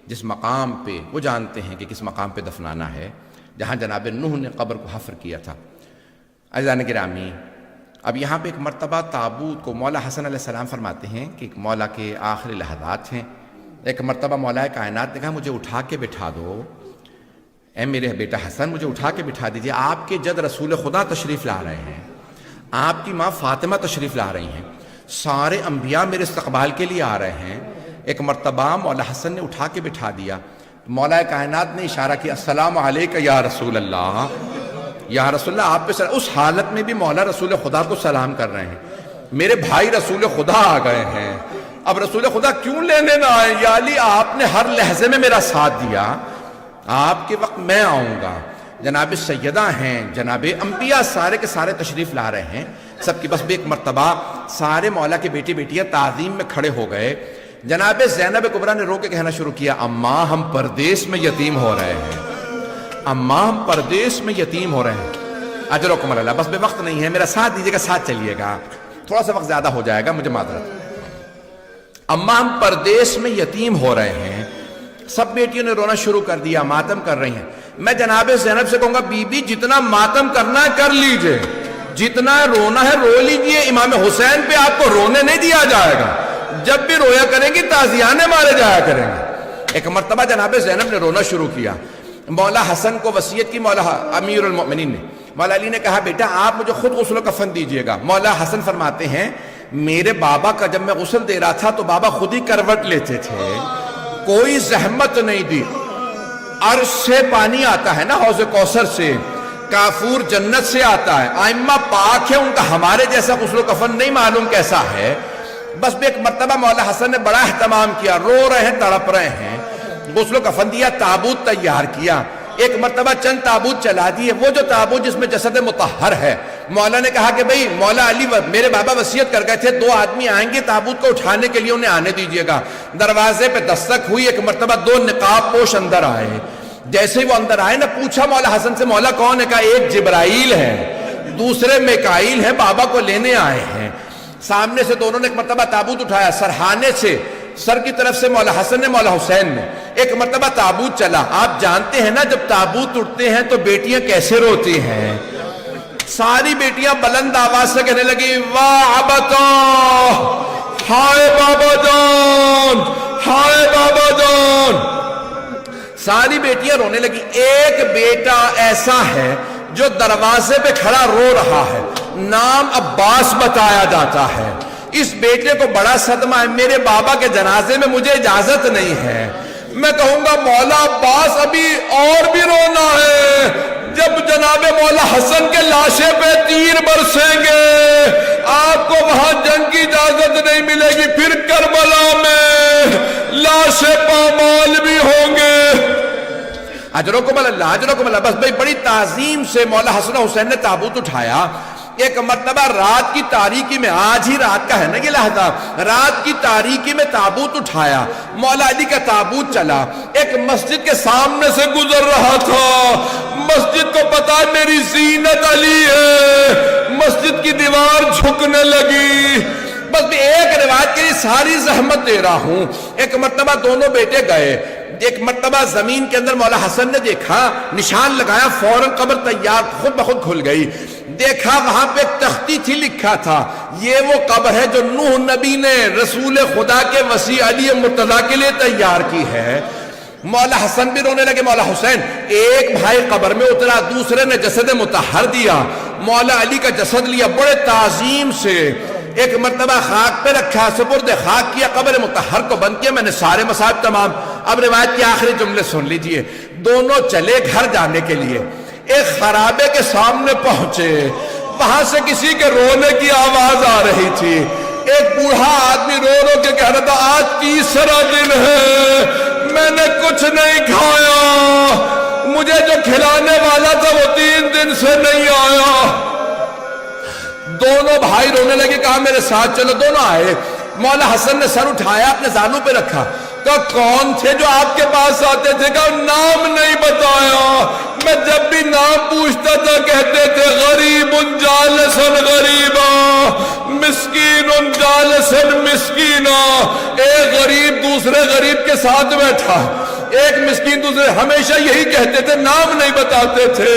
جس مقام پہ وہ جانتے ہیں کہ کس مقام پہ دفنانا ہے جہاں جناب نوح نے قبر کو حفر کیا تھا. عزیزان گرامی، اب یہاں پہ ایک مرتبہ تابوت کو مولا حسن علیہ السلام فرماتے ہیں کہ ایک مولا کے آخری لحظات ہیں. ایک مرتبہ مولا کائنات نے کہا مجھے اٹھا کے بٹھا دو، اے میرے بیٹا حسن مجھے اٹھا کے بٹھا دیجئے. آپ کے جد رسول خدا تشریف لا رہے ہیں، آپ کی ماں فاطمہ تشریف لا رہی ہیں، سارے انبیاء میرے استقبال کے لیے آ رہے ہیں. ایک مرتبہ مولا حسن نے اٹھا کے بٹھا دیا. مولا کائنات نے اشارہ کیا السلام علیکہ یا رسول اللہ، یا رسول اللہ آپ پہ. اس حالت میں بھی مولا رسول خدا کو سلام کر رہے ہیں. میرے بھائی رسول خدا آ گئے ہیں، اب رسول خدا کیوں لینے نہ آئے؟ یا علی آپ نے ہر لحظے میں میرا ساتھ دیا، آپ کے وقت میں آؤں گا. جناب سیدہ ہیں, جناب انبیاء سارے کے سارے تشریف لا رہے ہیں سب کی. بس بھی ایک مرتبہ سارے مولا کے بیٹی بیٹیاں تعظیم میں کھڑے ہو گئے. جناب زینب کبریٰ نے رو کے کہنا شروع کیا, اماں ہم پردیس میں یتیم ہو رہے ہیں, اماں ہم پردیس میں یتیم ہو رہے ہیں. اجرکم اللہ. بس بے وقت نہیں ہے, میرا ساتھ دیجیے گا, ساتھ چلیے گا, تھوڑا سا وقت زیادہ ہو جائے گا, مجھے معذرت. اماں ہم پردیس میں یتیم ہو رہے ہیں. سب بیٹیوں نے رونا شروع کر دیا, ماتم کر رہی ہیں. میں جناب زینب سے کہوں گا بی بی جتنا ماتم کرنا ہے کر لیجئے, جتنا رونا ہے رو لیجئے. امام حسین پہ آپ کو رونے نہیں دیا جائے گا, جب بھی رویا کریں گی تازیانے مارے جایا کریں گے. ایک مرتبہ جناب زینب نے رونا شروع کیا. مولا حسن کو وصیت کی مولا امیر المؤمنین نے. مولا علی نے کہا بیٹا آپ مجھے خود غسل و کفن دیجئے گا. مولا حسن فرماتے ہیں میرے بابا کا جب میں غسل دے رہا تھا تو بابا خود ہی کروٹ لیتے تھے, کوئی زحمت نہیں دی. عرش سے پانی آتا ہے نا, حوض کوثر سے, کافور جنت سے آتا ہے, ائمہ پاک ہے ان کا, ہمارے جیسا غسل و کفن نہیں معلوم کیسا ہے. بس بھی ایک مرتبہ مولا حسن نے بڑا اہتمام کیا, رو رہے ہیں تڑپ رہے ہیں, غسل و کفن دیا, تابوت تیار کیا. ایک مرتبہ چند تابوت چلا دیے, وہ جو تابوت جس میں جسد مطہر ہے. مولا نے کہا کہ بھئی مولا علی میرے بابا وصیت کر گئے تھے 2 آدمی آئیں گے تابوت کو اٹھانے کے لیے, انہیں آنے دیجئے گا. دروازے پہ دستک ہوئی, ایک مرتبہ 2 نقاب پوش اندر آئے. جیسے ہی وہ اندر آئے نا, پوچھا مولا حسن سے مولا کون ہے؟ کہا ایک جبرائیل ہے, دوسرے میکائیل ہے, بابا کو لینے آئے ہیں. سامنے سے دونوں نے ایک مرتبہ تابوت اٹھایا, سرہانے سے سر کی طرف سے مولا حسن نے, مولا حسین نے. ایک مرتبہ تابوت چلا. آپ جانتے ہیں نا جب تابوت اٹھتے ہیں تو بیٹیاں کیسے روتی ہیں. ساری بیٹیاں بلند آواز سے کہنے لگی واہ ابتا, ہائے بابا جان, ہائے بابا جان. ساری بیٹیاں رونے لگی. ایک بیٹا ایسا ہے جو دروازے پہ کھڑا رو رہا ہے, نام عباس بتایا جاتا ہے. اس بیٹے کو بڑا صدمہ ہے, میرے بابا کے جنازے میں مجھے اجازت نہیں ہے. میں کہوں گا مولا عباس ابھی اور بھی رونا ہے, جب جناب مولا حسن کے لاشے پہ تیر برسیں گے آپ کو وہاں جنگ کی اجازت نہیں ملے گی, پھر کربلا میں لاشیں پامال بھی ہوں گے. اجرکم اللہ, اجرکم اللہ. بس بھئی بڑی تعظیم سے مولا حسن حسین نے تابوت اٹھایا. ایک مرتبہ رات کی تاریکی میں, آج ہی رات کا ہے نا یہ لحظہ, رات کی تاریکی میں تابوت اٹھایا. مولا علی کا تابوت چلا, ایک مسجد کے سامنے سے گزر رہا تھا. مسجد کو پتا میری زینت علی ہے, مسجد کی دیوار جھکنے لگی. بس بھی ایک روایت کے لیے ساری زحمت دے رہا ہوں. ایک مرتبہ دونوں بیٹے گئے, ایک مرتبہ زمین کے اندر مولا حسن نے دیکھا, نشان لگایا, فوراً قبر تیار خود بخود کھل گئی. دیکھا وہاں پہ ایک تختی تھی, لکھا تھا یہ وہ قبر ہے جو نوح نبی نے رسول خدا کے وسیع علی مرتضیٰ کے لیے تیار کی ہے. مولا حسن بھی رونے لگے, مولا حسین. ایک بھائی قبر میں اترا, دوسرے نے جسد مطہر دیا, مولا علی کا جسد لیا بڑے تعظیم سے. ایک مرتبہ خاک پہ رکھا, سپرد خاک کیا, قبر مطہر کو بند کیا. میں نے سارے مصائب تمام. اب روایت کے آخری جملے سن لیجئے. دونوں چلے گھر جانے کے لیے, ایک خرابے کے سامنے پہنچے, وہاں سے کسی کے رونے کی آواز آ رہی تھی. ایک بوڑھا آدمی رو رو کے کہہ رہا تھا آج تیسرا دن ہے, میں نے کچھ نہیں کھایا, مجھے جو کھلانے والا تھا وہ 3 دن سے نہیں آیا. دونوں بھائی رونے لگے, کہا میرے ساتھ چلو. دونوں آئے, مولا حسن نے سر اٹھایا, اپنے زانوں پہ رکھا. کہا کون تھے جو آپ کے پاس آتے تھے؟ کہا نام نہیں بتایا. میں جب بھی نام پوچھتا تھا کہتے تھے غریب جالسن غریبا, مسکین جالسن مسکینا. ایک غریب دوسرے غریب کے ساتھ بیٹھا, ایک مسکین دوسرے, ہمیشہ یہی کہتے تھے, نام نہیں بتاتے تھے.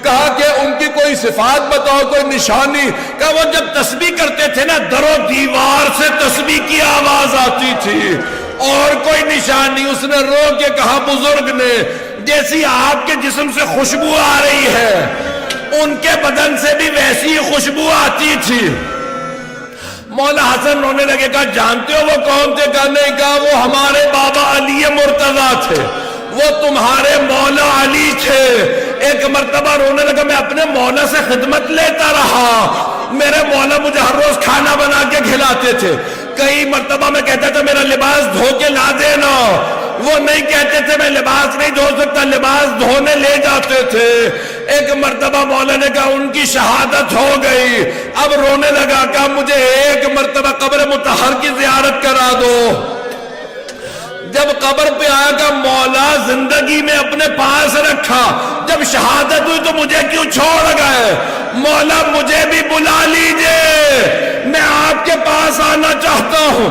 کہا کہ ان کی کوئی صفات بتاؤ, کوئی نشانی. کہا وہ جب تسبیح کرتے تھے نا در و دیوار سے تسبیح کی آواز آتی تھی, اور کوئی نشانی. اس نے رو کے کہا بزرگ نے جیسی آپ کے جسم سے خوشبو آ رہی ہے ان کے بدن سے بھی ویسی خوشبو آتی تھی. مولا حسن رونے لگے, کہا جانتے ہو وہ کون تھے؟ کہا نہیں. کہا وہ ہمارے بابا علی مرتضیٰ تھے, وہ تمہارے مولا علی تھے. ایک مرتبہ رونے لگا, میں اپنے مولا سے خدمت لیتا رہا, میرے مولا مجھے ہر روز کھانا بنا کے کھلاتے تھے. کئی مرتبہ میں کہتا تھا میرا لباس دھو کے لا دینا, وہ نہیں کہتے تھے میں لباس نہیں دھو سکتا، لباس دھونے لے جاتے تھے۔ ایک مرتبہ مولا نے کہا ان کی شہادت ہو گئی، اب رونے لگا، کہا مجھے ایک مرتبہ قبر مطہر کی زیارت کرا دو۔ جب قبر پہ آیا کہ مولا زندگی میں اپنے پاس رکھا، جب شہادت ہوئی تو مجھے کیوں چھوڑ گئے؟ مولا مجھے بھی بلا لیجئے، میں آپ کے پاس آنا چاہتا ہوں۔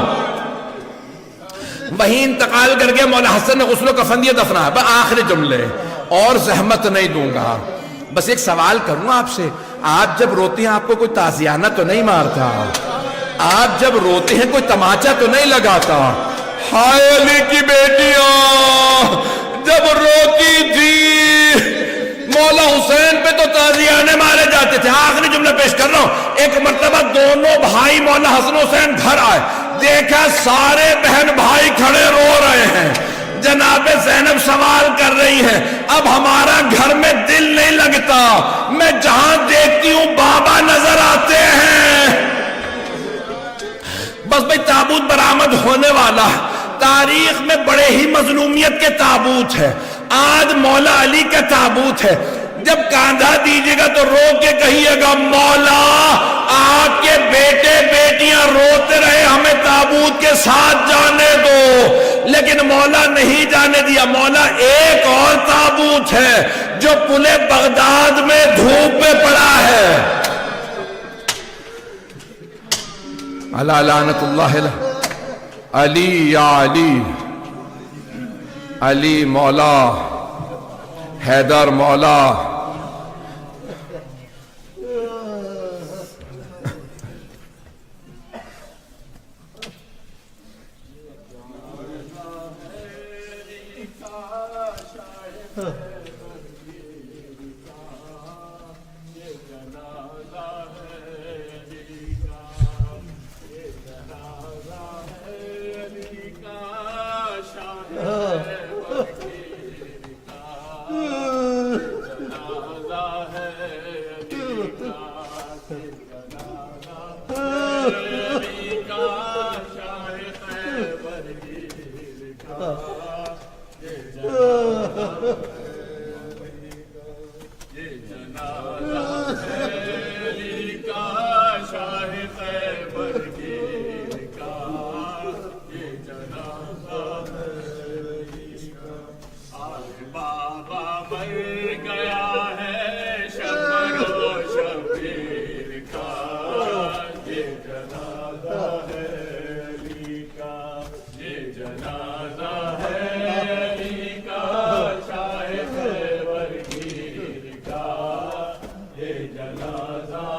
وہیں انتقال کر کے مولا حسن نے غسل و کفن دیا، دفنا ہے۔ بس آخری جملے، اور زحمت نہیں دوں گا، بس ایک سوال کروں آپ سے، آپ جب روتے ہیں آپ کو کوئی تازیانہ تو نہیں مارتا؟ آپ جب روتے ہیں کوئی تماچا تو نہیں لگاتا؟ ہائے علی کی بیٹیاں جب روتی تھی مولا حسین پہ تو تازیانے مارے جاتے تھے۔ آخری جملہ پیش کر رہا ہوں، ایک مرتبہ دونوں بھائی مولا حسن حسین گھر آئے، دیکھا سارے بہن بھائی کھڑے رو رہے ہیں۔ جناب زینب سوال کر رہی ہے، اب ہمارا گھر میں دل نہیں لگتا، میں جہاں دیکھتی ہوں بابا نظر آتے ہیں۔ بس بھئی تابوت برآمد ہونے والا ہے۔ تاریخ میں بڑے ہی مظلومیت کے تابوت ہے، آج مولا علی کا تابوت ہے۔ جب کاندھا دیجیے گا تو رو کے کہیے گا مولا آپ کے بیٹے بیٹیاں روتے رہے، ہمیں تابوت کے ساتھ جانے دو، لیکن مولا نہیں جانے دیا۔ مولا ایک اور تابوت ہے جو پلے بغداد میں دھوپ پہ پڑا ہے۔ علی لعنت اللہ علی یا علی، علی مولا، حیدر مولا۔ جنازہ